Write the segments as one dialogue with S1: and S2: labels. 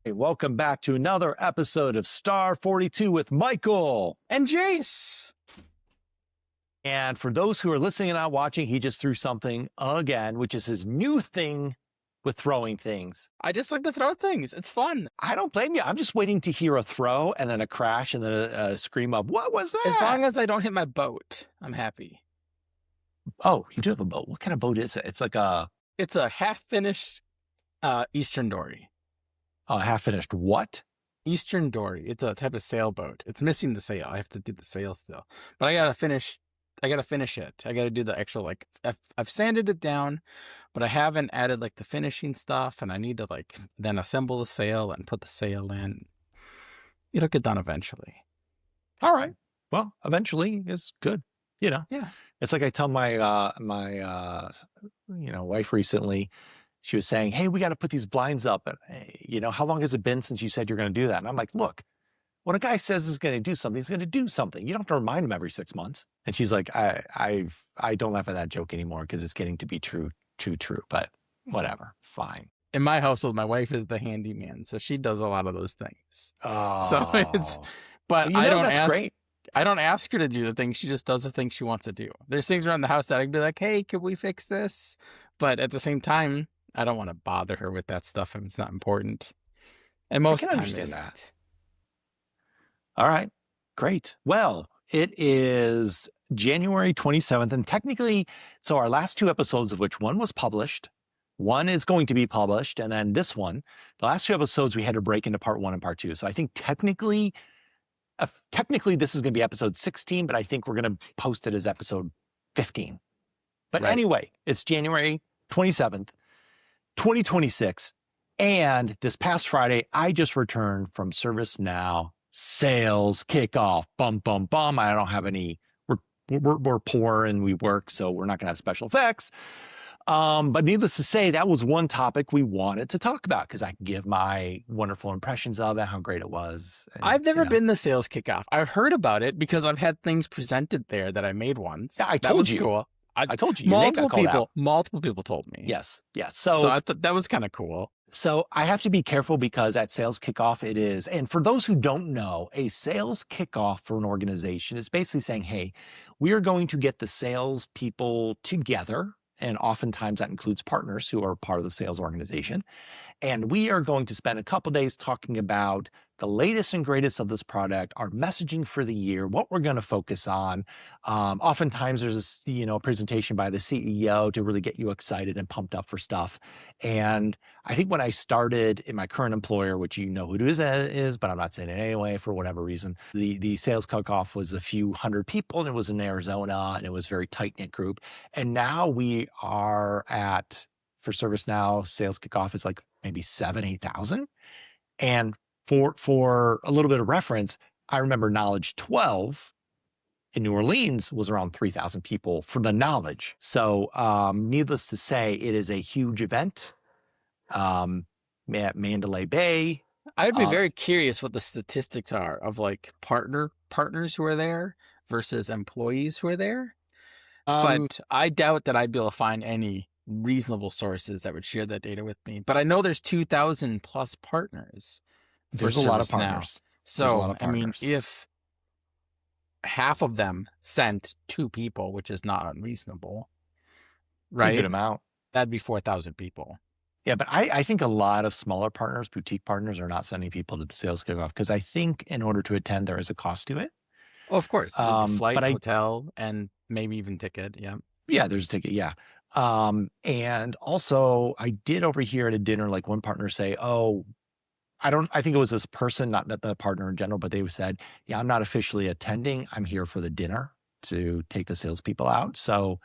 S1: Hey, welcome back to another episode of Star 42 with Michael
S2: and Jace.
S1: And for those who are listening and not watching, he just threw something again, which is his new thing with throwing things.
S2: I just like to throw things. It's fun.
S1: I don't blame you. I'm just waiting to hear a throw and then a crash and then a scream of, what was that?
S2: As long as I don't hit my boat, I'm happy.
S1: Oh, you do have a boat. What kind of boat is it? It's like
S2: It's a half-finished Eastern Dory.
S1: Oh, half-finished what?
S2: Eastern Dory. It's a type of sailboat. It's missing the sail. I have to do the sail still. But I gotta finish it. I gotta do the actual, like, I've sanded it down, but I haven't added, like, the finishing stuff, and I need to, like, then assemble the sail and put the sail in. It'll get done eventually.
S1: All right. Well, eventually is good. You know?
S2: Yeah.
S1: It's like I tell my wife recently. She was saying, hey, we got to put these blinds up. And, how long has it been since you said you're going to do that? And I'm like, look, when a guy says he's going to do something, he's going to do something. You don't have to remind him every 6 months. And she's like, I don't laugh at that joke anymore because it's getting to be too true. But whatever, fine.
S2: In my household, my wife is the handyman, so she does a lot of those things.
S1: Oh,
S2: so but I don't ask.
S1: Great.
S2: I don't ask her to do the things. She just does the things she wants to do. There's things around the house that I'd be like, hey, could we fix this? But at the same time, I don't want to bother her with that stuff if it's not important. And most of the time,
S1: understand that. All right, great. Well, it is January 27th, and technically, so our last two episodes, of which one was published, one is going to be published, and then this one, the last two episodes, we had to break into part 1 and part 2. So I think technically, this is going to be episode 16, but I think we're going to post it as episode 15. But right. Anyway, it's January 27th. 2026. And this past Friday, I just returned from ServiceNow Sales Kickoff. Bum, bum, bum. I don't have any, we're poor and we work, so we're not going to have special effects. But needless to say, that was one topic we wanted to talk about because I can give my wonderful impressions of it, how great it was. And,
S2: I've never been to Sales Kickoff. I've heard about it because I've had things presented there that I made once.
S1: Yeah, I told you.
S2: Cool.
S1: I told you.
S2: Multiple people told me.
S1: Yes.
S2: So I thought that was kind of cool.
S1: So I have to be careful because at Sales Kickoff it is, and for those who don't know, a sales kickoff for an organization is basically saying, hey, we are going to get the sales people together. And oftentimes that includes partners who are part of the sales organization. And we are going to spend a couple days talking about the latest and greatest of this product, our messaging for the year, what we're going to focus on. Oftentimes there's this, a presentation by the CEO to really get you excited and pumped up for stuff. And I think when I started in my current employer, which you know who it is, but I'm not saying it anyway for whatever reason, the sales kickoff was a few hundred people and it was in Arizona and it was a very tight-knit group. And now we are for ServiceNow Sales Kickoff, it's like maybe 8,000. And for a little bit of reference, I remember Nulledge 12 in New Orleans was around 3,000 people for the Nulledge. So needless to say, it is a huge event at Mandalay Bay.
S2: I'd be very curious what the statistics are of like partners who are there versus employees who are there. But I doubt that I'd be able to find any reasonable sources that would share that data with me. But I know there's 2,000 plus partners.
S1: There's a lot of partners.
S2: So, I mean, if half of them sent 2 people, which is not unreasonable, right?
S1: A good amount.
S2: That'd be 4,000 people.
S1: Yeah, but I think a lot of smaller partners, boutique partners, are not sending people to the sales kickoff because I think in order to attend, there is a cost to it.
S2: Oh, of course. Flight, hotel, and maybe even ticket. Yeah. Yeah,
S1: there's a ticket. Yeah. And also I did overhear at a dinner, like one partner say, oh, I think it was this person, not the partner in general, but they said, yeah, I'm not officially attending. I'm here for the dinner to take the salespeople out. So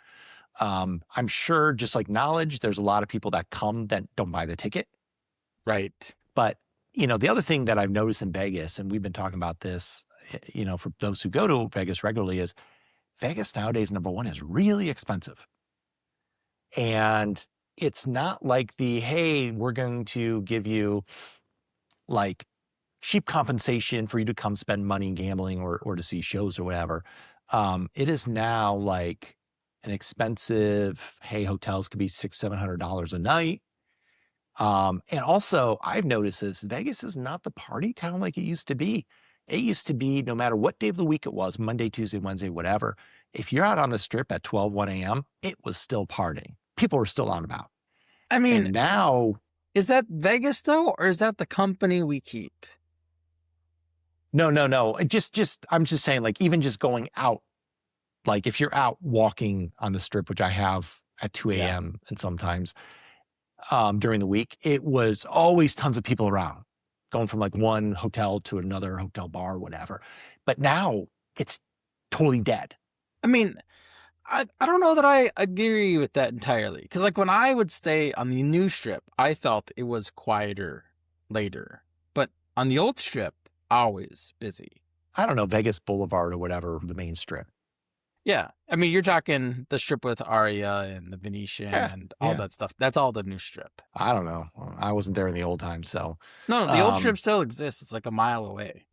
S1: I'm sure just like Nulledge, there's a lot of people that come that don't buy the ticket.
S2: Right.
S1: But, the other thing that I've noticed in Vegas, and we've been talking about this, for those who go to Vegas regularly, is Vegas nowadays, number one, is really expensive. And it's not like hey, we're going to give you like cheap compensation for you to come spend money gambling or to see shows or whatever. It is now like an expensive, hey, hotels could be $600-$700 a night. And also, I've noticed this, Vegas is not the party town like it used to be. It used to be no matter what day of the week it was, Monday, Tuesday, Wednesday, whatever. If you're out on the strip at 12, 1 a.m., it was still partying. People were still on about.
S2: I mean,
S1: And now,
S2: is that Vegas though, or is that the company we keep?
S1: no. I'm just saying, like, even just going out, like if you're out walking on the strip, which I have at 2 a.m. and sometimes during the week, it was always tons of people around, going from like one hotel to another hotel bar, whatever. But now it's totally dead.
S2: I mean, I don't know that I agree with that entirely. Because like when I would stay on the new strip, I felt it was quieter later. But on the old strip, always busy.
S1: I don't know, Vegas Boulevard or whatever, the main strip.
S2: Yeah. I mean, you're talking the strip with Aria and the Venetian and all that stuff. That's all the new strip.
S1: I don't know. I wasn't there in the old times, so.
S2: No, the old strip still exists. It's like a mile away.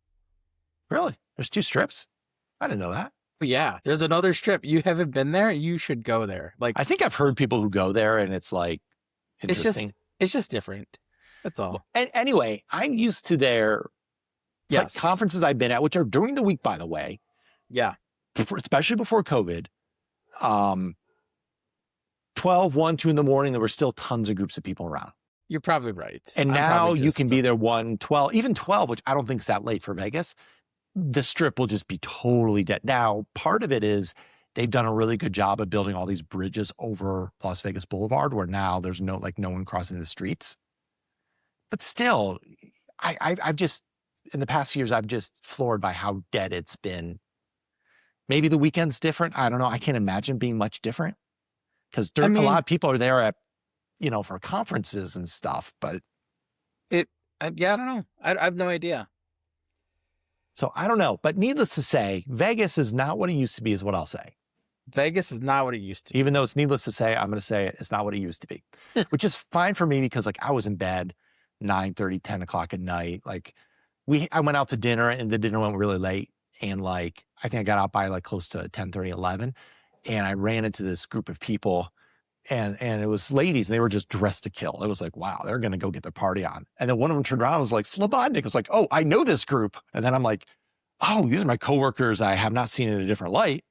S1: Really? There's 2 strips? I didn't know that.
S2: But yeah, there's another strip. You haven't been there? You should go there. Like,
S1: I think I've heard people who go there and it's like interesting.
S2: It's just different. That's all.
S1: Well, and anyway, I'm used to their conferences I've been at, which are during the week, by the way.
S2: Yeah.
S1: Especially before COVID. 12, 1, 2 in the morning, there were still tons of groups of people around.
S2: You're probably right.
S1: And now you can be there 1, 12, even 12, which I don't think is that late for Vegas. The strip will just be totally dead. Now, part of it is they've done a really good job of building all these bridges over Las Vegas Boulevard, where now there's no one crossing the streets. But still, I've just, in the past few years, I've just floored by how dead it's been. Maybe the weekend's different. I don't know. I can't imagine being much different because a lot of people are there at, for conferences and stuff, but
S2: I don't know. I have no idea.
S1: So I don't know, but needless to say, Vegas is not what it used to be is what I'll say.
S2: Vegas is not what it used to be.
S1: Even though it's needless to say, I'm going to say it's not what it used to be, which is fine for me because like I was in bed 9:30, 10 o'clock at night. Like I went out to dinner and the dinner went really late. And like, I think I got out by like close to 10:30, 11. And I ran into this group of people and it was ladies and they were just dressed to kill. It was like, wow, they're going to go get their party on. And then one of them turned around and was like, Slobodnik. I was like, oh, I know this group. And then I'm like, oh, these are my coworkers I have not seen in a different light.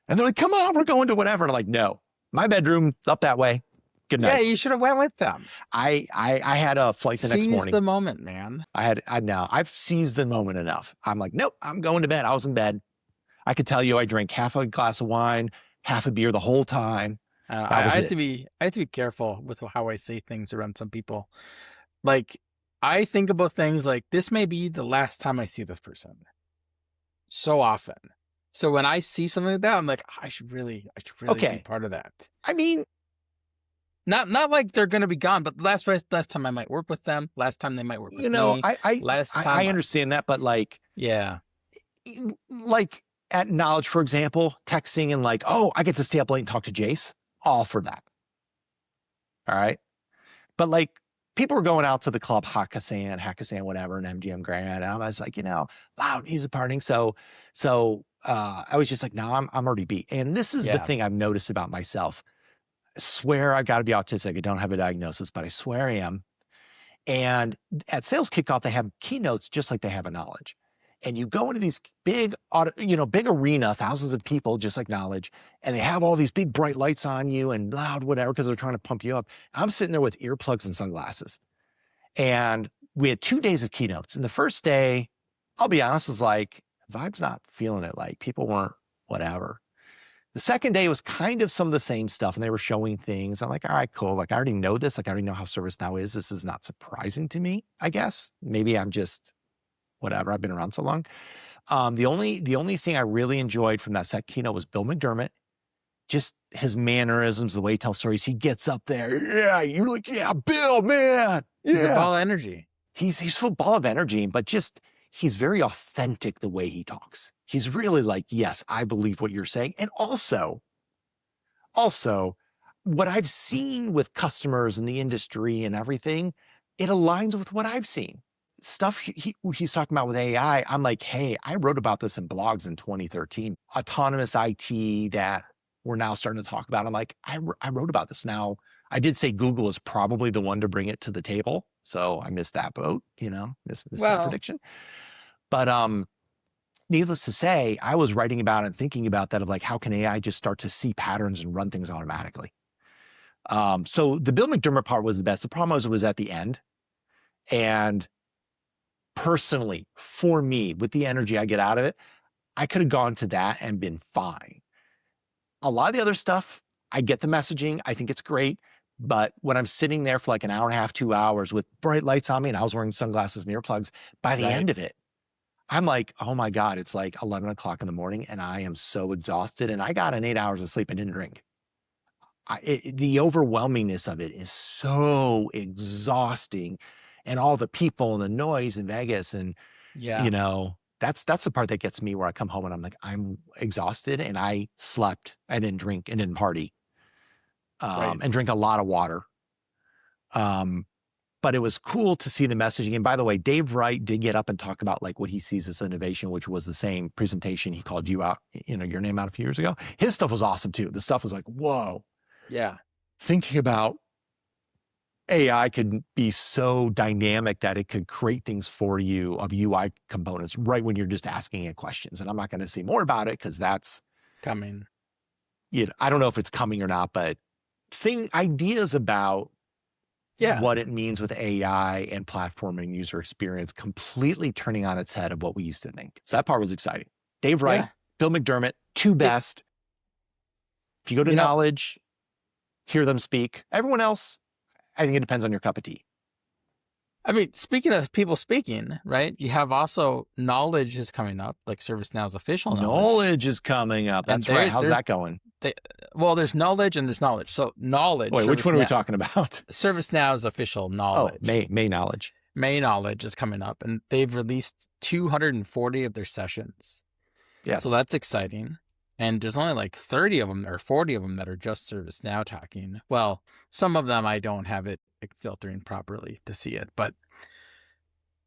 S1: And they're like, come on, we're going to whatever. And I'm like, no, my bedroom up that way. Good night.
S2: Yeah, you should have went with them.
S1: I had a flight the next morning.
S2: Seize the moment, man.
S1: I've seized the moment enough. I'm like, nope, I'm going to bed. I was in bed. I could tell you I drank half a glass of wine, half a beer the whole time.
S2: I have to be careful with how I say things around some people. Like, I think about things like this may be the last time I see this person. So often. So when I see something like that, I'm like, I should really be part of that.
S1: I mean,
S2: not like they're gonna be gone, but last time I might work with them. Last time they might work with me.
S1: I understand that, but like,
S2: yeah,
S1: like at Nulledge, for example, texting and like, oh, I get to stay up late and talk to Jace. All for that. All right, but like people were going out to the club, Hakkasan, whatever, and MGM Grand. And I was like, loud music partying. So I was just like, no, I'm already beat. And this is the thing I've noticed about myself. I swear I got to be autistic. I don't have a diagnosis, but I swear I am. And at Sales Kickoff, they have keynotes just like they have a Nulledge. And you go into these big arena, thousands of people, just like Nulledge, and they have all these big bright lights on you and loud whatever because they're trying to pump you up. I'm sitting there with earplugs and sunglasses. And we had 2 days of keynotes. And the first day, I'll be honest, was like, vibe's not feeling it. Like people weren't whatever. The second day was kind of some of the same stuff, and they were showing things. I'm like, all right, cool. Like I already know this. Like I already know how ServiceNow is. This is not surprising to me, I guess. Maybe I'm just whatever. I've been around so long. The only thing I really enjoyed from that set keynote was Bill McDermott. Just his mannerisms, the way he tells stories. He gets up there. Yeah, you're like, yeah, Bill, man. Yeah.
S2: He's a ball of energy.
S1: He's full ball of energy, but just he's very authentic the way he talks. He's really like, yes, I believe what you're saying. And also, what I've seen with customers in the industry and everything, it aligns with what I've seen. Stuff he's talking about with AI, I'm like, hey, I wrote about this in blogs in 2013. Autonomous IT that we're now starting to talk about. I'm like, I wrote about this now. I did say Google is probably the one to bring it to the table. So I missed that boat, missed that
S2: Well,
S1: prediction. But needless to say, I was writing about and thinking about that of like, how can AI just start to see patterns and run things automatically? So the Bill McDermott part was the best. The problem was it was at the end. And personally, for me, with the energy I get out of it, I could have gone to that and been fine. A lot of the other stuff, I get the messaging. I think it's great. But when I'm sitting there for like an hour and a half, 2 hours with bright lights on me, and I was wearing sunglasses and earplugs, by the end of it, I'm like, oh my God, it's like 11 o'clock in the morning and I am so exhausted. And I got an 8 hours of sleep and didn't drink. The overwhelmingness of it is so exhausting, and all the people and the noise in Vegas. And, that's the part that gets me, where I come home and I'm like, I'm exhausted, and I slept, I didn't drink and didn't party, and drink a lot of water. But it was cool to see the messaging. And by the way, Dave Wright did get up and talk about like what he sees as innovation, which was the same presentation he called you out, your name out a few years ago. His stuff was awesome too. The stuff was like, whoa.
S2: Yeah.
S1: Thinking about AI could be so dynamic that it could create things for you of UI components right when you're just asking it questions. And I'm not going to say more about it because that's
S2: coming.
S1: I don't know if it's coming or not, but ideas about what it means with AI and platform and user experience completely turning on its head of what we used to think. So that part was exciting. Dave Wright, Bill McDermott, two best. If you go to Nulledge, hear them speak. Everyone else, I think it depends on your cup of tea.
S2: I mean, speaking of people speaking, right? You have also Nulledge is coming up, like ServiceNow's official Nulledge.
S1: Nulledge is coming up. That's right. How's that going?
S2: There's Nulledge and there's Nulledge. So Nulledge.
S1: Wait, which one are we talking about?
S2: ServiceNow's official Nulledge.
S1: Oh, May Nulledge.
S2: May Nulledge is coming up, and they've released 240 of their sessions.
S1: Yes.
S2: So that's exciting. And there's only like 30 of them or 40 of them that are just ServiceNow talking. Well, some of them I don't have it filtering properly to see it. But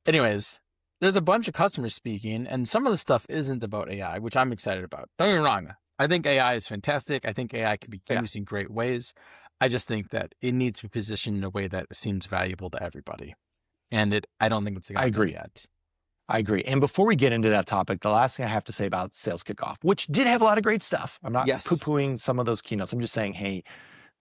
S2: anyways, there's a bunch of customers speaking, and some of the stuff isn't about AI, which I'm excited about. Don't get me wrong. I think AI is fantastic. I think AI can be used in great ways. I just think that it needs to be positioned in a way that seems valuable to everybody. And I don't think it's
S1: I agree.
S2: Yet.
S1: I agree. And before we get into that topic, the last thing I have to say about Sales Kickoff, which did have a lot of great stuff. I'm not poo-pooing some of those keynotes. I'm just saying, hey,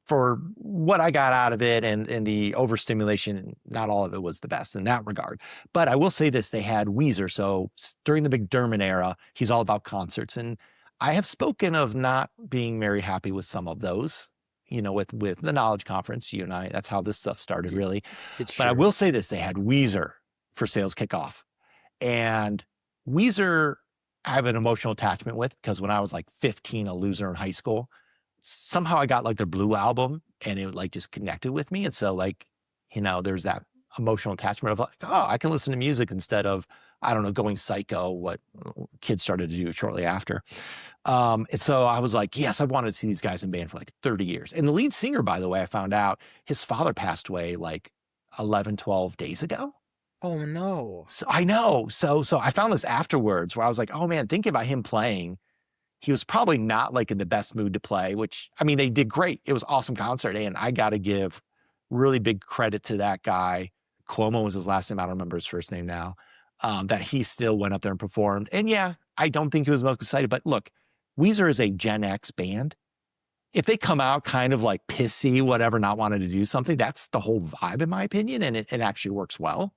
S1: for what I got out of it and the overstimulation, not all of it was the best in that regard. But I will say this, they had Weezer. So during the McDermott era, he's all about concerts. And I have spoken of not being very happy with some of those, with the Knowledge Conference, you and I, that's how this stuff started really. But I will say this, they had Weezer for Sales Kickoff. And Weezer, I have an emotional attachment with, because when I was like 15, a loser in high school, somehow I got like their Blue album and it like just connected with me. And so like, there's that emotional attachment of like, oh, I can listen to music instead of, I don't know, going psycho, what kids started to do shortly after. And so I was like, yes, I've wanted to see these guys in band for like 30 years. And the lead singer, by the way, I found out his father passed away like 11, 12 days ago.
S2: Oh no.
S1: So I know. So I found this afterwards where I was like, oh man, thinking about him playing, he was probably not like in the best mood to play, which, I mean, they did great. It was an awesome concert. And I got to give really big credit to that guy. Cuomo was his last name. I don't remember his first name now, that he still went up there and performed. And yeah, I don't think he was most excited, but look, Weezer is a Gen X band. If they come out kind of like pissy, whatever, not wanting to do something, that's the whole vibe in my opinion. And it actually works well.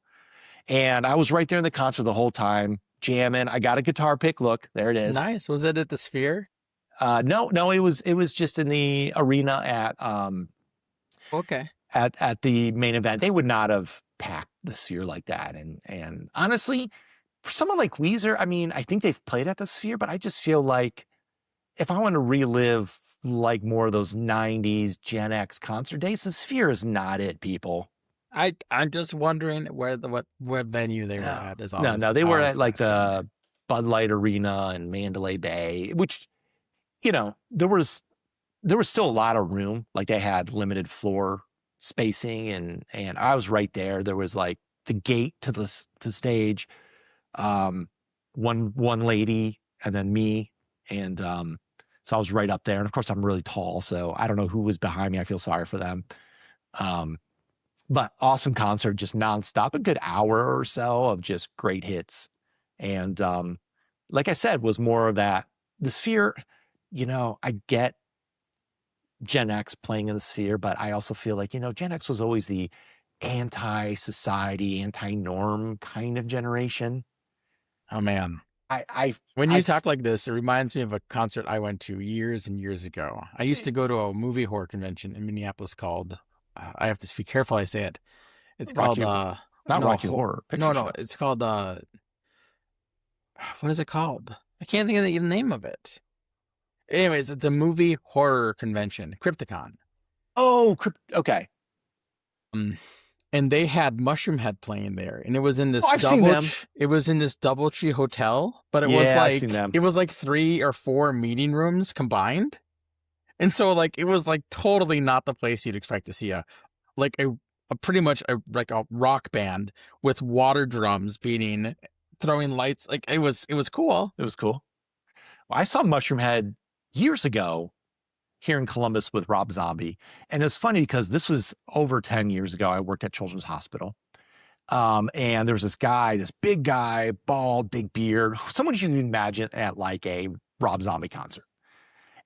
S1: And I was right there in the concert the whole time, jamming. I got a guitar pick. Look, there it is.
S2: Nice. Was it at the Sphere?
S1: No, it was just in the arena at at the main event. They would not have packed the Sphere like that. And honestly, for someone like Weezer, I mean, I think they've played at the Sphere, but I just feel like if I want to relive like more of those 90s Gen X concert days, the Sphere is not it, people.
S2: I'm just wondering what venue they were at.
S1: No, they were at like the Bud Light Arena in Mandalay Bay, which, there was still a lot of room. Like they had limited floor spacing, and I was right there. There was like the gate to the stage, one lady, and then me, and so I was right up there. And of course, I'm really tall, so I don't know who was behind me. I feel sorry for them. But awesome concert, just nonstop, a good hour or so of just great hits. And like I said, was more of that, the Sphere, I get Gen X playing in the Sphere, but I also feel like, Gen X was always the anti-society, anti-norm kind of generation.
S2: Oh man.
S1: I
S2: When you talk like this, it reminds me of a concert I went to years and years ago. I used to go to a movie horror convention in Minneapolis called, I have to be careful I say it. It's called,
S1: not
S2: no,
S1: Rocky Horror Picture
S2: no,
S1: Shows.
S2: it's called, what is it called? I can't think of the name of it. Anyways, it's a movie horror convention, Crypticon.
S1: Oh, okay.
S2: And they had Mushroomhead playing there, and it was in this it was in this DoubleTree hotel, but it was like 3 or 4 meeting rooms combined. And so like it was like totally not the place you'd expect to see a pretty much a rock band with water drums beating, throwing lights. Like it was cool.
S1: It was cool. Well, I saw Mushroomhead years ago here in Columbus with Rob Zombie. And it's funny because this was over 10 years ago. I worked at Children's Hospital. And there was this guy, this big guy, bald, big beard, someone you can imagine at like a Rob Zombie concert.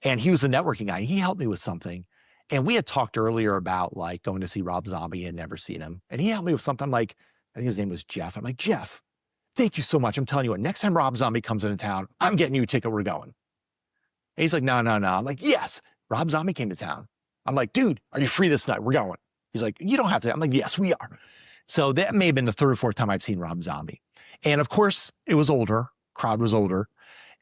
S1: And he was a networking guy. He helped me with something. And we had talked earlier about like going to see Rob Zombie and never seen him. And he helped me with something like, I think his name was Jeff. I'm like, Jeff, thank you so much. I'm telling you what, next time Rob Zombie comes into town, I'm getting you a ticket. We're going. And he's like, no. I'm like, yes. Rob Zombie came to town. I'm like, dude, are you free this night? We're going. He's like, you don't have to. I'm like, yes, we are. So that may have been the 3rd or 4th time I've seen Rob Zombie. And of course, it was older. Crowd was older.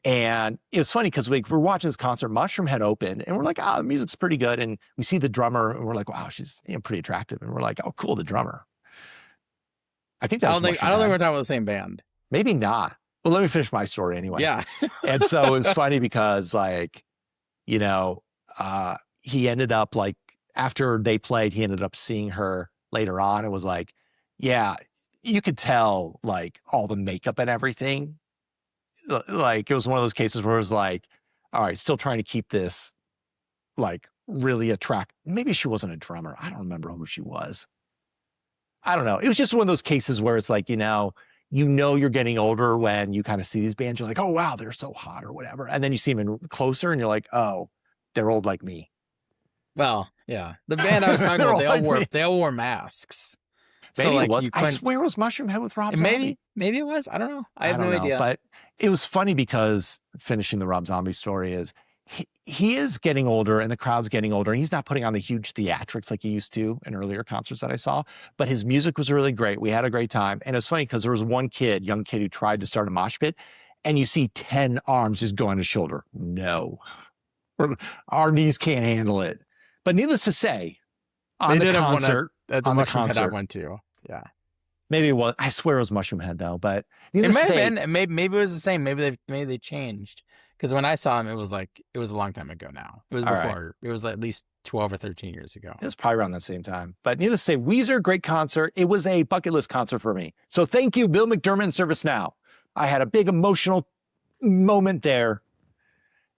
S1: And it was funny because we're watching this concert, Mushroomhead opened, and we're like, the music's pretty good. And we see the drummer, and we're like, wow, she's pretty attractive. And we're like, oh, cool, the drummer. I think that was
S2: I don't think we're talking about the same band.
S1: Maybe not. Well, let me finish my story anyway.
S2: Yeah.
S1: And so it was funny because like, he ended up like, after they played, he ended up seeing her later on and was like, yeah, you could tell like all the makeup and everything. Like it was one of those cases where it was like, all right, still trying to keep this like really attractive. Maybe she wasn't a drummer. I don't remember who she was. I don't know. It was just one of those cases where it's like, you're getting older when you kind of see these bands. You're like, oh, wow, they're so hot or whatever. And then you see them in closer and you're like, oh, they're old like me.
S2: Well, yeah. The band I was talking about, they all wore masks.
S1: Maybe so, like, it was. I swear it was Mushroomhead with Rob Zombie.
S2: Maybe it was. I don't know. I have no idea.
S1: But it was funny because finishing the Rob Zombie story is he is getting older and the crowd's getting older and he's not putting on the huge theatrics like he used to in earlier concerts that I saw, but his music was really great. We had a great time. And it's funny because there was one young kid who tried to start a mosh pit and you see 10 arms just go on his shoulder. No, our knees can't handle it. But needless to say, on the concert
S2: I went to, yeah.
S1: Maybe it was. I swear it was Mushroomhead though, but
S2: it might have been. Maybe it was the same. Maybe they changed. Because when I saw him, it was a long time ago now. It was before. Right. It was at least 12 or 13 years ago.
S1: It was probably around that same time. But needless to say, Weezer, great concert. It was a bucket list concert for me. So thank you, Bill McDermott and ServiceNow. I had a big emotional moment there.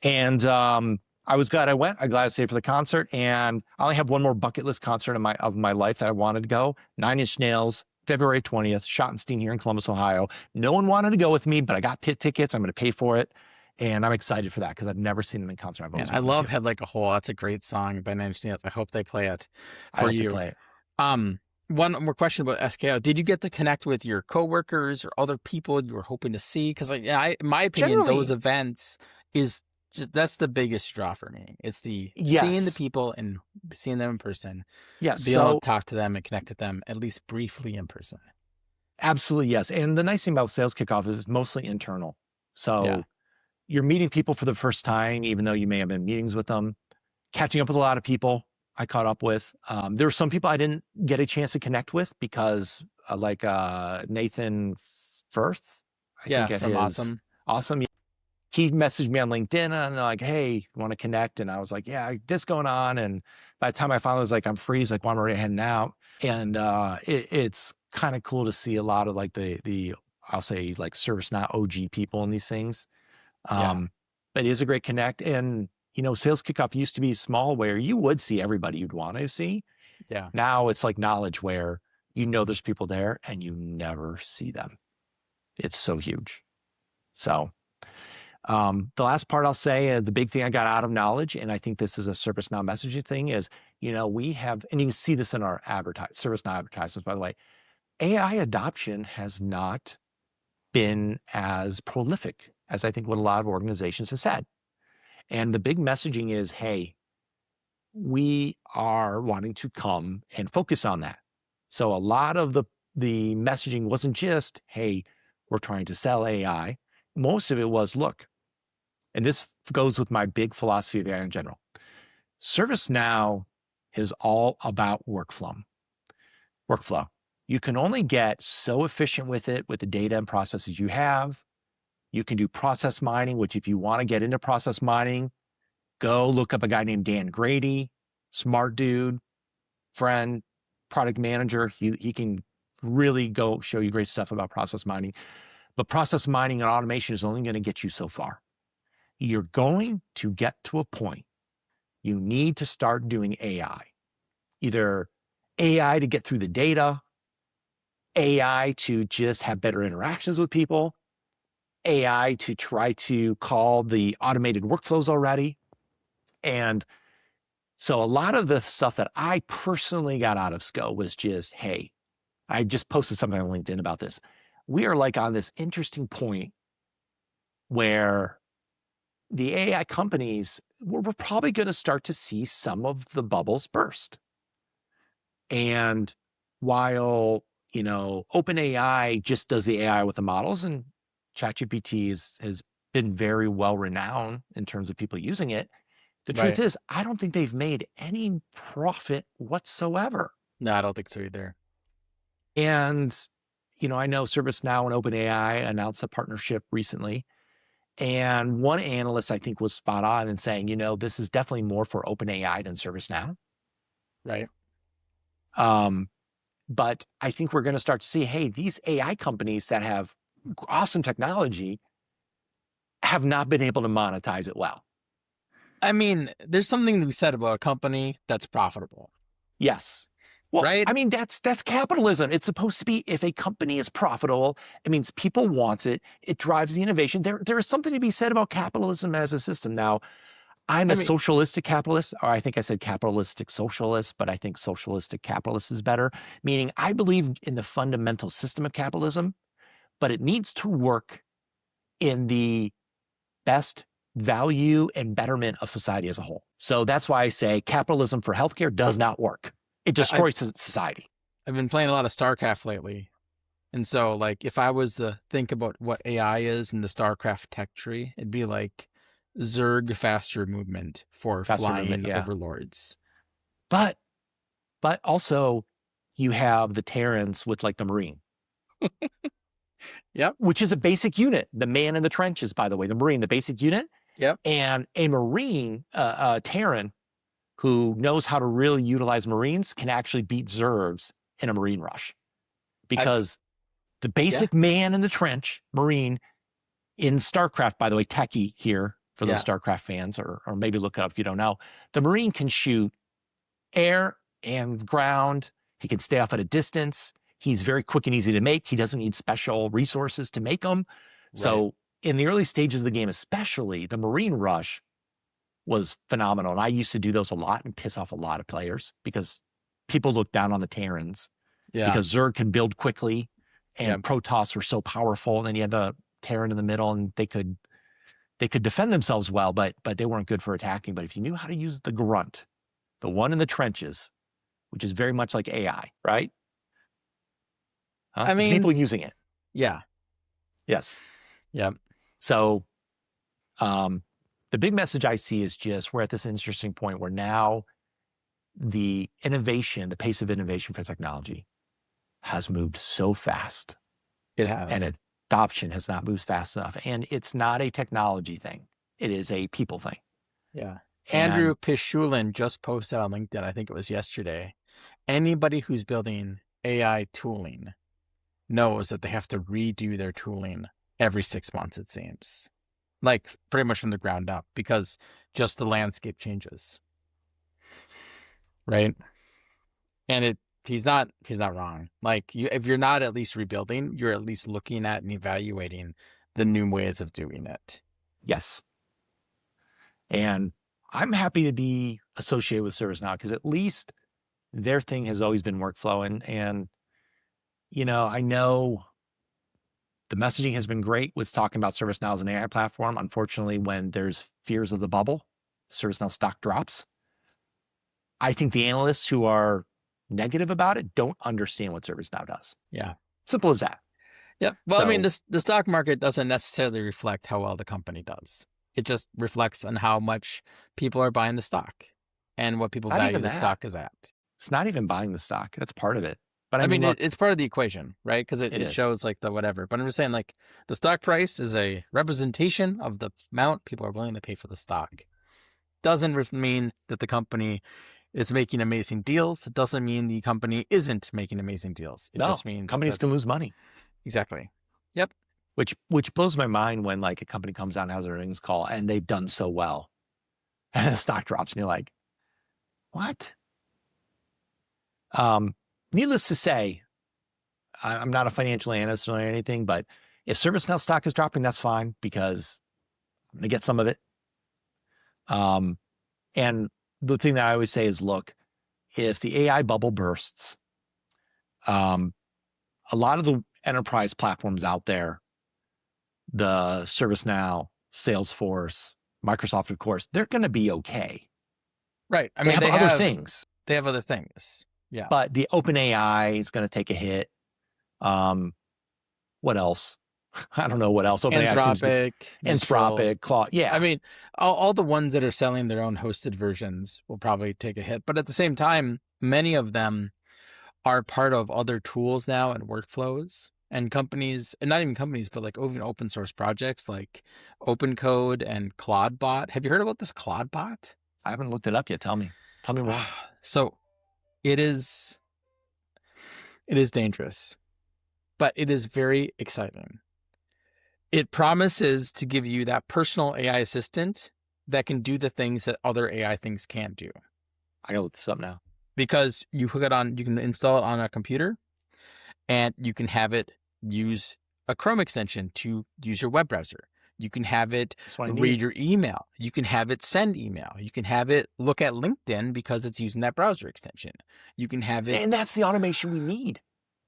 S1: And I was glad I went. I'm glad I stayed for the concert. And I only have one more bucket list concert of my life that I wanted to go. 9 Inch Nails, February 20th, Schottenstein here in Columbus, Ohio. No one wanted to go with me, but I got pit tickets. I'm going to pay for it. And I'm excited for that because I've never seen them in concert.
S2: I love Head Like a Hole. That's a great song by 9 Inch Nails. I hope they play it for you.
S1: Play it.
S2: One more question about SKO. Did you get to connect with your coworkers or other people you were hoping to see? Because in my opinion, those events that's the biggest draw for me. It's seeing the people and seeing them in person.
S1: Yes.
S2: Being able to talk to them and connect with them at least briefly in person.
S1: Absolutely, yes. And the nice thing about Sales Kickoff is it's mostly internal. So you're meeting people for the first time, even though you may have been in meetings with them, catching up with a lot of people I caught up with. There were some people I didn't get a chance to connect with because like Nathan Firth. I think from Awesome. He messaged me on LinkedIn and like, hey, you want to connect? And I was like, yeah, this going on. And by the time I finally was like, I'm free, he's like, well, I'm already heading out. And it's kind of cool to see a lot of like the I'll say like ServiceNow OG people in these things. But it is a great connect. And, Sales Kickoff used to be small where you would see everybody you'd want to see.
S2: Yeah.
S1: Now it's like Nulledge where there's people there and you never see them. It's so huge. So the last part I'll say, the big thing I got out of Nulledge, and I think this is a ServiceNow messaging thing, is, we have, and you can see this in our ServiceNow advertisements, by the way, AI adoption has not been as prolific as I think what a lot of organizations have said. And the big messaging is, hey, we are wanting to come and focus on that. So a lot of the messaging wasn't just, hey, we're trying to sell AI. Most of it was, look, and this goes with my big philosophy of AI in general. ServiceNow is all about workflow. You can only get so efficient with it with the data and processes you have. You can do process mining, which if you want to get into process mining, go look up a guy named Dan Grady, smart dude, friend, product manager. He can really go show you great stuff about process mining. But process mining and automation is only going to get you so far. You're going to get to a point you need to start doing AI. Either AI to get through the data, AI to just have better interactions with people, AI to try to call the automated workflows already. And so a lot of the stuff that I personally got out of SKO was just, hey, I just posted something on LinkedIn about this. We are like on this interesting point where the AI companies, we're probably going to start to see some of the bubbles burst. And while, OpenAI just does the AI with the models, and ChatGPT has been very well renowned in terms of people using it, the truth is, I don't think they've made any profit whatsoever.
S2: No, I don't think so either.
S1: And, I know ServiceNow and OpenAI announced a partnership recently. And one analyst, I think, was spot on in saying, this is definitely more for OpenAI than ServiceNow.
S2: Right.
S1: But I think we're going to start to see, hey, these AI companies that have awesome technology have not been able to monetize it well.
S2: I mean, there's something to be said about a company that's profitable.
S1: Yes. Well,
S2: right?
S1: I mean, that's capitalism. It's supposed to be, if a company is profitable, it means people want it. It drives the innovation. There is something to be said about capitalism as a system. Now, I'm a socialistic capitalist, or I think I said capitalistic socialist, but I think socialistic capitalist is better, meaning I believe in the fundamental system of capitalism, but it needs to work in the best value and betterment of society as a whole. So that's why I say capitalism for healthcare does not work. It destroys society.
S2: I've been playing a lot of StarCraft lately. And so, like, if I was to think about what AI is in the StarCraft tech tree, it'd be like Zerg faster movement for flying overlords.
S1: But also you have the Terrans with like the Marine.
S2: Yep.
S1: Which is a basic unit. The man in the trenches, by the way, the Marine, the basic unit.
S2: Yep.
S1: And a Marine, Terran, who knows how to really utilize Marines can actually beat Zergs in a Marine rush. Because the basic man in the trench, Marine, in StarCraft, by the way, techie here for those StarCraft fans, or maybe look it up if you don't know, the Marine can shoot air and ground. He can stay off at a distance. He's very quick and easy to make. He doesn't need special resources to make them. Right. So in the early stages of the game, especially, the Marine rush was phenomenal. And I used to do those a lot and piss off a lot of players because people look down on the Terrans. Yeah. Because Zerg can build quickly and Protoss were so powerful. And then you had the Terran in the middle and they could defend themselves well, but they weren't good for attacking. But if you knew how to use the grunt, the one in the trenches, which is very much like AI, right? I mean, there's people using it.
S2: Yeah.
S1: Yes.
S2: Yep.
S1: So the big message I see is just we're at this interesting point where now the pace of innovation for technology has moved so fast.
S2: It has.
S1: And adoption has not moved fast enough. And it's not a technology thing. It is a people thing.
S2: Yeah. Andrew Pishulin just posted on LinkedIn, I think it was yesterday. Anybody who's building AI tooling knows that they have to redo their tooling every 6 months, it seems. Like pretty much from the ground up, because just the landscape changes. Right? And he's not wrong. Like, if you're not at least rebuilding, you're at least looking at and evaluating the new ways of doing it.
S1: Yes. And I'm happy to be associated with ServiceNow because at least their thing has always been workflow. And I know the messaging has been great with talking about ServiceNow as an AI platform. Unfortunately, when there's fears of the bubble, ServiceNow stock drops. I think the analysts who are negative about it don't understand what ServiceNow does.
S2: Yeah.
S1: Simple as that.
S2: Yeah. Well, I mean, the stock market doesn't necessarily reflect how well the company does. It just reflects on how much people are buying the stock and what people value the stock is at.
S1: It's not even buying the stock. That's part of it. But
S2: I mean,
S1: look,
S2: it's part of the equation, right? Because it shows like the whatever. But I'm just saying, like, the stock price is a representation of the amount people are willing to pay for the stock. Doesn't mean that the company is making amazing deals. It doesn't mean the company isn't making amazing deals. It just means
S1: companies can lose money.
S2: Exactly. Yep.
S1: Which blows my mind when like a company comes out and has an earnings call and they've done so well, and the stock drops, and you're like, what? Needless to say, I'm not a financial analyst or anything, but if ServiceNow stock is dropping, that's fine because I'm gonna get some of it. And the thing that I always say is, look, if the AI bubble bursts, a lot of the enterprise platforms out there, the ServiceNow, Salesforce, Microsoft, of course, they're going to be okay.
S2: Right. I mean,
S1: they have other things.
S2: They have other things. Yeah.
S1: But the OpenAI is going to take a hit. What else? I don't know what else. Anthropic, Claude. Yeah.
S2: I mean, all the ones that are selling their own hosted versions will probably take a hit. But at the same time, many of them are part of other tools now and workflows. And companies, and not even companies, but like even open source projects like OpenCode and ClaudeBot. Have you heard about this ClaudeBot?
S1: I haven't looked it up yet. Tell me more.
S2: So it is dangerous, but it is very exciting. It promises to give you that personal AI assistant that can do the things that other AI things can't do.
S1: I gotta look this up now.
S2: Because you hook it on, you can install it on a computer, and you can have it use a Chrome extension to use your web browser. You can have it read your email. You can have it send email. You can have it look at LinkedIn because it's using that browser extension. You can have it.
S1: And that's the automation we need.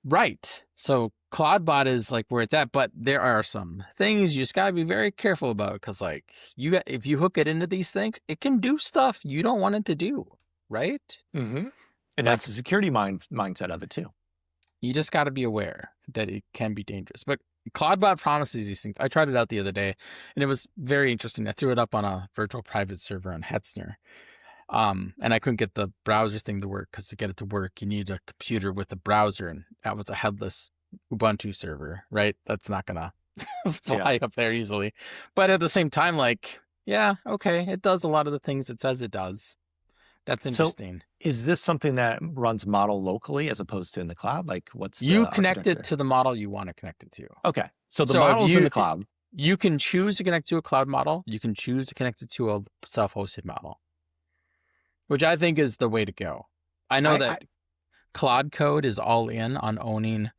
S2: Right. So ClaudeBot is like where it's at, but there are some things you just got to be very careful about because like if you hook it into these things, it can do stuff you don't want it to do. Right.
S1: Mm-hmm. And that's the security mindset of it too.
S2: You just got to be aware that it can be dangerous. But ClaudeBot promises these things. I tried it out the other day, and it was very interesting. I threw it up on a virtual private server on Hetzner, and I couldn't get the browser thing to work because to get it to work, you need a computer with a browser, and that was a headless Ubuntu server, right? That's not going to fly up there easily. But at the same time, like, yeah, okay, it does a lot of the things it says it does. That's interesting.
S1: So is this something that runs model locally as opposed to in the cloud? Like what's
S2: you connect it to the model you want to connect it to?
S1: Okay. So the model's in the cloud.
S2: You can choose to connect to a cloud model. You can choose to connect it to a self-hosted model, which I think is the way to go. I know that Cloud Code is all in on owning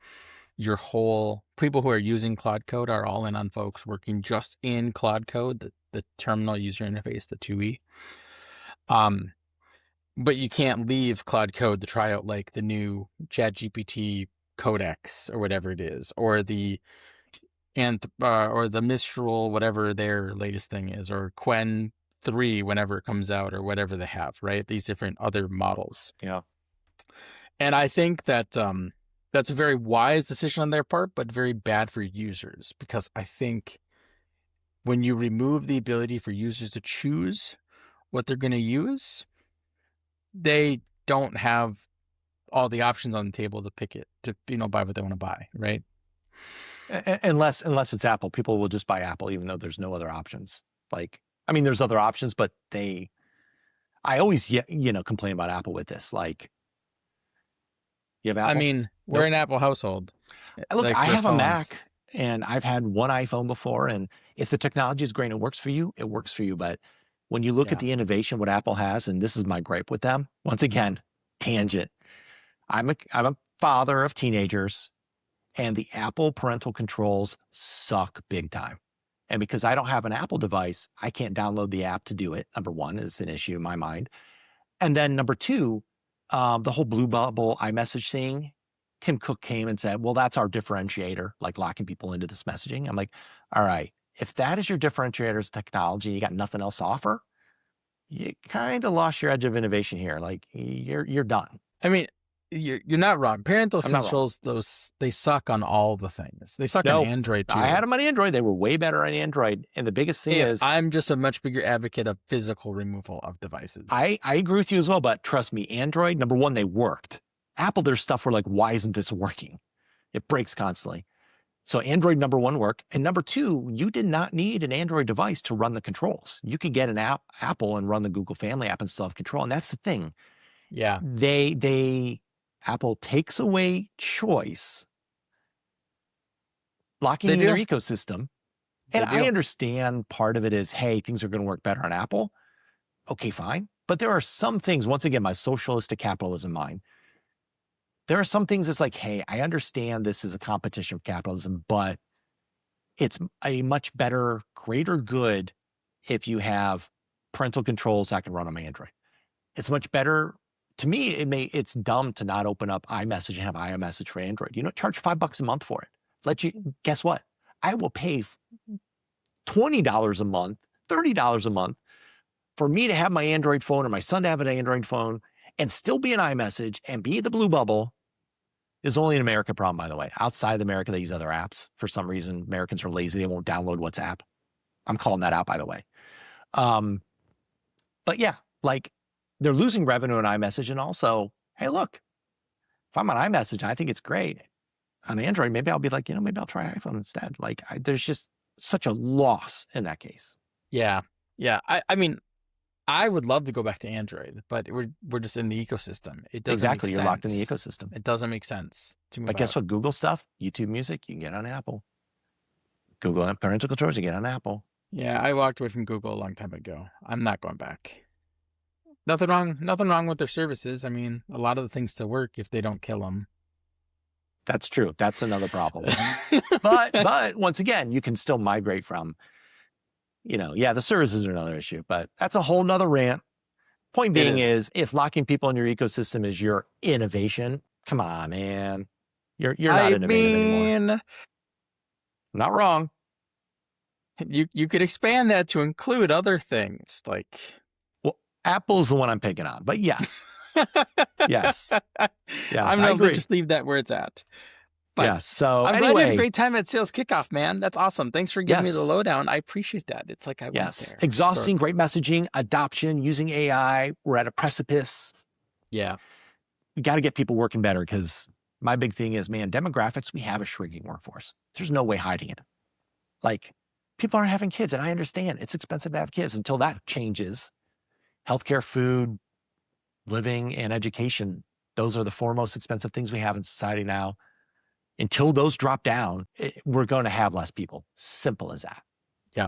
S2: your whole, people who are using Cloud Code are all in on folks working just in Cloud Code, the terminal user interface, the 2E. But you can't leave Cloud Code to try out like the new ChatGPT Codex or whatever it is, or the Mistral, whatever their latest thing is, or Qwen 3 whenever it comes out, or whatever they have, right? These different other models.
S1: Yeah.
S2: And I think that that's a very wise decision on their part, but very bad for users, because I think when you remove the ability for users to choose what they're going to use, they don't have all the options on the table to pick it, to buy what they want to buy, right?
S1: Unless it's Apple, people will just buy Apple even though there's no other options. Like, I mean, there's other options, but I always complain about Apple with this. Like, you have Apple.
S2: I mean, we're an Apple household.
S1: Look,
S2: like
S1: I have
S2: phones.
S1: a Mac, and I've had one iPhone before, and if the technology is great and it works for you, it works for you. But when you look at the innovation, what Apple has, and this is my gripe with them, once again, tangent. I'm a father of teenagers, and the Apple parental controls suck big time. And because I don't have an Apple device, I can't download the app to do it. Number one is an issue in my mind. And then number two, the whole blue bubble iMessage thing, Tim Cook came and said, well, that's our differentiator, like locking people into this messaging. I'm like, all right, if that is your differentiator as technology, and you got nothing else to offer, you kind of lost your edge of innovation here. Like you're done.
S2: I mean, you're not wrong. Parental
S1: I'm not wrong.
S2: controls, those, they suck on all the things. They suck
S1: No,
S2: on Android too.
S1: I had them on Android. They were way better on Android. And the biggest thing is,
S2: I'm just a much bigger advocate of physical removal of devices.
S1: I agree with you as well, but trust me, Android, number one, they worked. Apple, there's stuff where like, why isn't this working? It breaks constantly. So Android, number one, worked. And number two, you did not need an Android device to run the controls. You could get an Apple and run the Google Family app and still have control. And that's the thing.
S2: Yeah.
S1: Apple takes away choice, locking
S2: They
S1: in
S2: do.
S1: their ecosystem. And
S2: They do.
S1: I understand part of it is, hey, things are going to work better on Apple. Okay, fine. But there are some things, once again, my socialistic capitalism mind, there are some things that's like, hey, I understand this is a competition of capitalism, but it's a much better, greater good if you have parental controls that can run on my Android. It's much better. To me, it's dumb to not open up iMessage and have iMessage for Android. You know, charge $5 a month for it. Guess what? I will pay $20 a month, $30 a month for me to have my Android phone or my son to have an Android phone and still be an iMessage and be the blue bubble. Is only an America problem, by the way. Outside of America, they use other apps. For some reason, Americans are lazy. They won't download WhatsApp. I'm calling that out, by the way. But yeah, like they're losing revenue on iMessage. And also, hey, look, if I'm on iMessage, I think it's great. On Android, maybe I'll be like, maybe I'll try iPhone instead. Like there's just such a loss in that case.
S2: Yeah. Yeah. I mean, I would love to go back to Android, but we're just in the ecosystem. It doesn't
S1: Exactly.
S2: make
S1: You're
S2: sense.
S1: locked in the ecosystem.
S2: It doesn't make sense to move
S1: But guess
S2: out.
S1: what? Google stuff, YouTube Music, you can get on Apple. Google parental controls, you get on Apple.
S2: Yeah, I walked away from Google a long time ago. I'm not going back. Nothing wrong with their services. I mean, a lot of the things still work if they don't kill them.
S1: That's true. That's another problem. but once again, you can still migrate from, the services are another issue, but that's a whole nother rant. Point being is if locking people in your ecosystem is your innovation, come on, man. You're not innovative anymore. Not wrong.
S2: You could expand that to include other things like.
S1: Well, Apple's the one I'm picking on, but yes. Yes.
S2: I'm going to just leave that where it's at. But
S1: yeah, so
S2: I'm
S1: anyway,
S2: glad you had a great time at Sales Kickoff, man. That's awesome. Thanks for giving me the lowdown. I appreciate that. It's like I went there.
S1: Exhausting, great messaging, adoption, using AI. We're at a precipice.
S2: Yeah.
S1: We got to get people working better because my big thing is, man, demographics, we have a shrinking workforce. There's no way hiding it. Like, people aren't having kids, and I understand it's expensive to have kids. Until that changes, healthcare, food, living, and education, those are the four most expensive things we have in society now. Until those drop down, we're going to have less people. Simple as that.
S2: Yeah.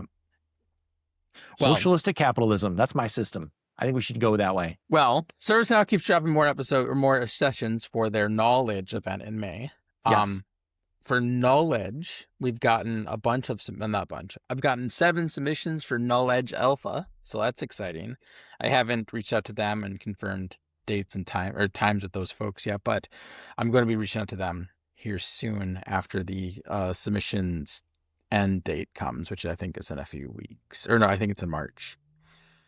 S2: Well,
S1: socialistic capitalism. That's my system. I think we should go that way.
S2: Well, ServiceNow keeps dropping more sessions for their Nulledge event in May.
S1: Yes.
S2: For Nulledge, we've gotten I've gotten 7 submissions for Nulledge Alpha, so that's exciting. I haven't reached out to them and confirmed dates and times with those folks yet, but I'm going to be reaching out to them here soon after the submissions end date comes, which I think is in a few weeks. Or no, I think it's in March.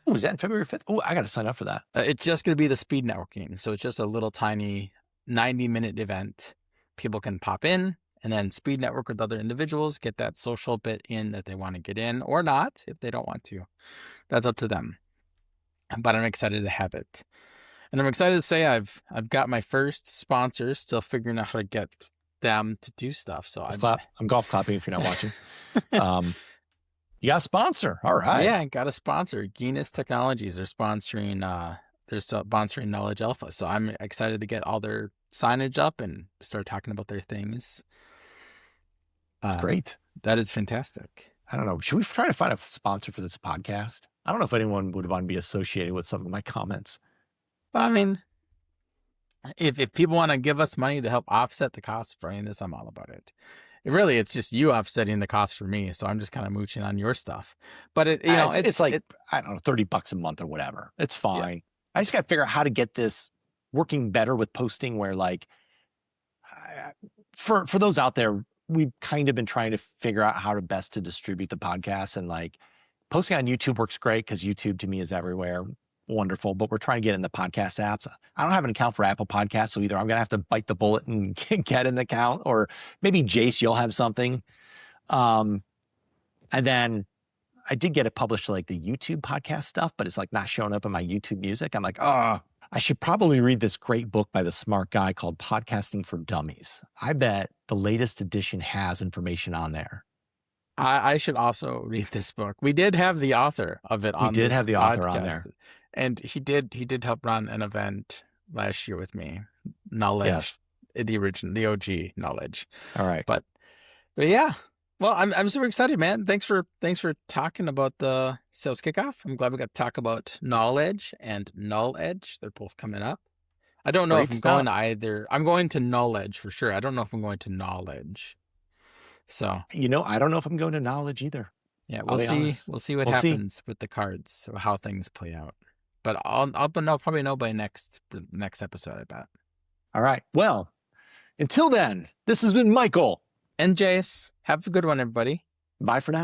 S1: Oh, is that in February 5th? Oh, I got to sign up for that.
S2: It's just going to be the speed networking. So it's just a little tiny 90-minute event. People can pop in and then speed network with other individuals, get that social bit in that they want to get in or not if they don't want to. That's up to them. But I'm excited to have it. And I'm excited to say I've got my first sponsors, still figuring out how to get them to do stuff. So
S1: I'm golf clapping if you're not watching. You got a sponsor. All right.
S2: Yeah, I got a sponsor. Genus Technologies. They're sponsoring Nulledge Alpha. So I'm excited to get all their signage up and start talking about their things.
S1: That's great.
S2: That is fantastic.
S1: I don't know. Should we try to find a sponsor for this podcast? I don't know if anyone would want to be associated with some of my comments.
S2: Well, I mean, if people want to give us money to help offset the cost of running this, I'm all about it. It's just you offsetting the cost for me, so I'm just kind of mooching on your stuff. But
S1: it's like I don't know, $30 a month or whatever. It's fine. Yeah. I just got to figure out how to get this working better with posting. Where like, for those out there, we've kind of been trying to figure out how to best to distribute the podcast, and like posting on YouTube works great because YouTube to me is everywhere. Wonderful, but we're trying to get in the podcast apps. I don't have an account for Apple Podcasts, so either I'm going to have to bite the bullet and get an account, or maybe Jace, you'll have something. And then I did get it published to like the YouTube podcast stuff, but it's like not showing up in my YouTube music. I'm like, I should probably read this great book by the smart guy called Podcasting for Dummies. I bet the latest edition has information on there.
S2: I should also read this book. We did have the author of it on this podcast. We did have the author on there. And he did help run an event last year with me. Nulledge. Yes. The OG Nulledge.
S1: All right.
S2: But yeah. Well, I'm super excited, man. Thanks for talking about the sales kickoff. I'm glad we got to talk about Nulledge and Nulledge. They're both coming up. I don't know if I'm going to either. I'm going to Nulledge for sure. I don't know if I'm going to Nulledge. So
S1: I don't know if I'm going to Nulledge either.
S2: Yeah, we'll see. We'll see what happens with the cards, so how things play out. But I'll probably know by next episode, I bet.
S1: All right. Well, until then, this has been Michael
S2: and Jace. Have a good one, everybody.
S1: Bye for now.